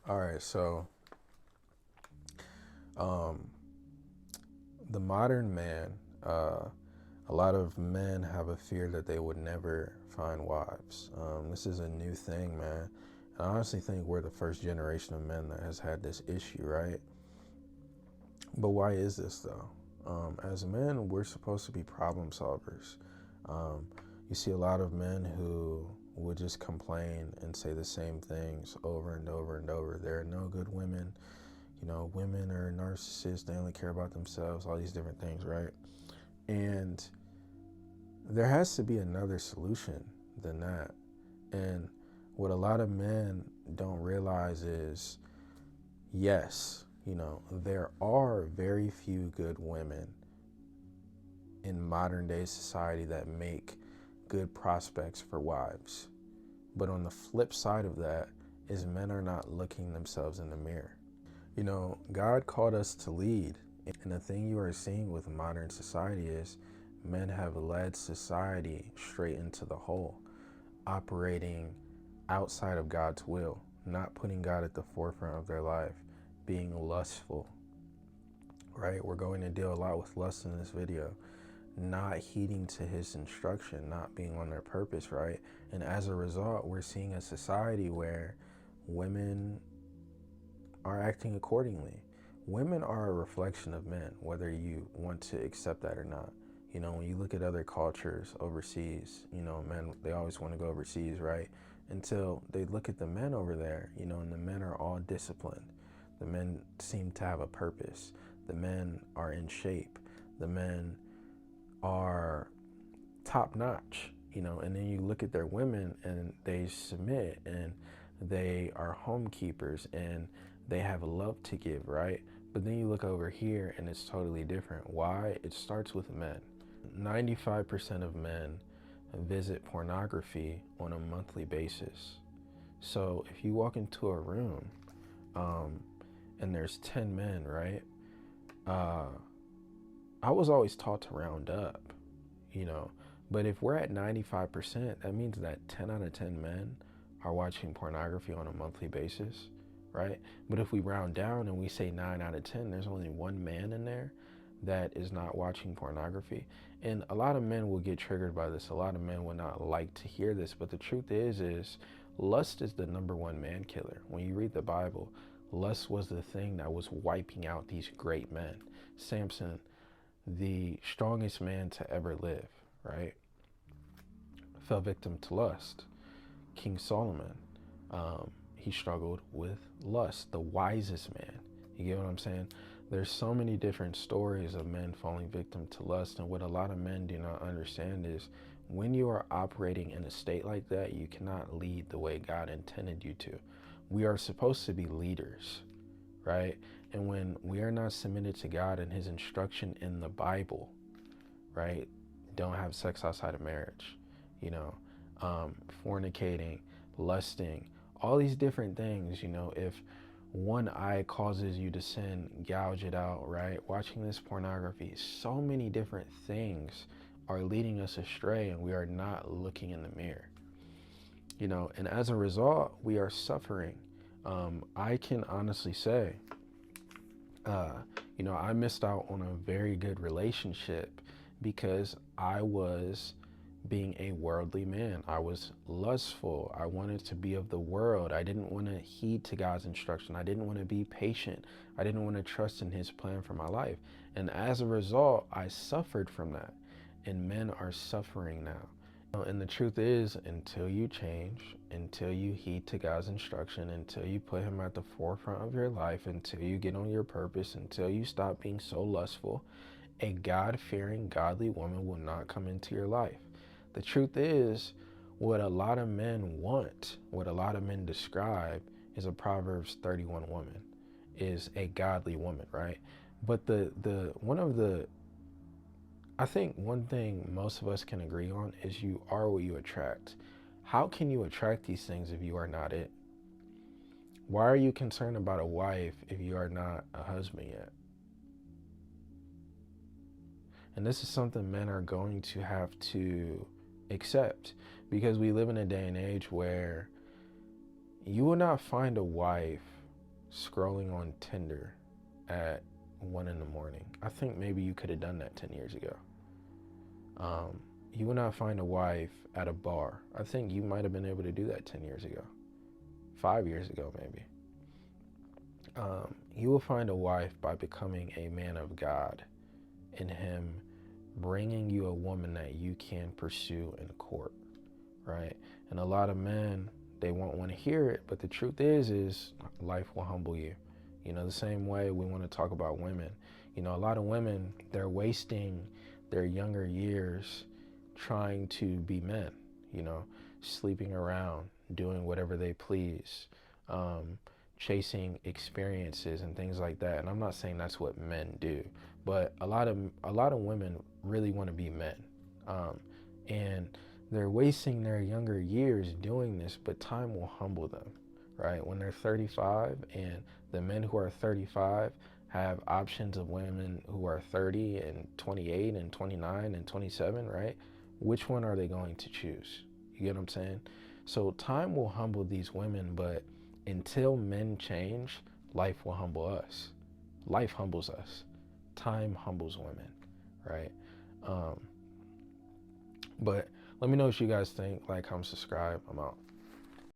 All right, so um, the modern man, a lot of men have a fear that they would never find wives. This is a new thing, man. And I honestly think we're the first generation of men that has had this issue, right? But why is this though? As men, we're supposed to be problem solvers. Um, you see a lot of men who would just complain and say the same things over and over and over. There are no good women. You know, women are narcissists. They only care about themselves. All these different things, right? And there has to be another solution than that. And what a lot of men don't realize is, yes, there are very few good women in modern day society that make good prospects for wives. But on the flip side of that is men are not looking themselves in the mirror. God called us to lead. And the thing you are seeing with modern society is men have led society straight into the hole, operating outside of God's will, not putting God at the forefront of their life, being lustful, right? We're going to deal a lot with lust in this video, not heeding to his instruction, not being on their purpose, right? And as a result, we're seeing a society where women are acting accordingly. Women are a reflection of men, whether you want to accept that or not. When you look at other cultures overseas, men, they always want to go overseas, right? Until they look at the men over there, and the men are all disciplined. The men seem to have a purpose. The men are in shape. The men are top notch, and then you look at their women and they submit and they are home keepers and they have love to give, right? But then you look over here and it's totally different. Why? It starts with men. 95% of men visit pornography on a monthly basis. So if you walk into a room and there's 10 men, right? I was always taught to round up, you know, but if we're at 95%, that means that 10 out of 10 men are watching pornography on a monthly basis, right? But if we round down and we say 9 out of 10, there's only one man in there that is not watching pornography. And a lot of men will get triggered by this. A lot of men will not like to hear this, but the truth is lust is the number one man killer. When you read the Bible, lust was the thing that was wiping out these great men. Samson, the strongest man to ever live, right, fell victim to lust. King Solomon, he struggled with lust, the wisest man. You get what I'm saying? There's so many different stories of men falling victim to lust, and what a lot of men do not understand is when you are operating in a state like that, you cannot lead the way God intended you to. We are supposed to be leaders, right? And when we are not submitted to God and his instruction in the Bible, right? Don't have sex outside of marriage, you know, fornicating, lusting, all these different things, if one eye causes you to sin, gouge it out, right? Watching this pornography, so many different things are leading us astray and we are not looking in the mirror, and as a result, we are suffering. I can honestly say, I missed out on a very good relationship because I was being a worldly man. I was lustful. I wanted to be of the world. I didn't want to heed to God's instruction. I didn't want to be patient. I didn't want to trust in his plan for my life. And as a result, I suffered from that. And men are suffering now. And the truth is, until you change, until you heed to God's instruction, until you put him at the forefront of your life, until you get on your purpose, until you stop being so lustful, a God-fearing, godly woman will not come into your life. The truth is, what a lot of men want, what a lot of men describe is a Proverbs 31 woman, is a godly woman, right? But I think one thing most of us can agree on is you are what you attract. How can you attract these things if you are not it? Why are you concerned about a wife if you are not a husband yet? And this is something men are going to have to accept, because we live in a day and age where you will not find a wife scrolling on Tinder at 1 in the morning. I think maybe you could have done that 10 years ago. You will not find a wife at a bar. I think you might have been able to do that 10 years ago, 5 years ago, maybe. You will find a wife by becoming a man of God, and him bringing you a woman that you can pursue in court, right? And a lot of men, they won't want to hear it, but the truth is life will humble you. You know, the same way we want to talk about women. You know, a lot of women, they're wasting their younger years trying to be men, you know, sleeping around, doing whatever they please, chasing experiences and things like that. And I'm not saying that's what men do, but a lot of women really want to be men, and they're wasting their younger years doing this. But time will humble them, right? When they're 35, and the men who are 35 have options of women who are 30 and 28 and 29 and 27, right? Which one are they going to choose? You get what I'm saying? So time will humble these women, but until men change, life will humble us. Life humbles us. Time humbles women, right? But let me know what you guys think. Like, comment, subscribe. I'm out.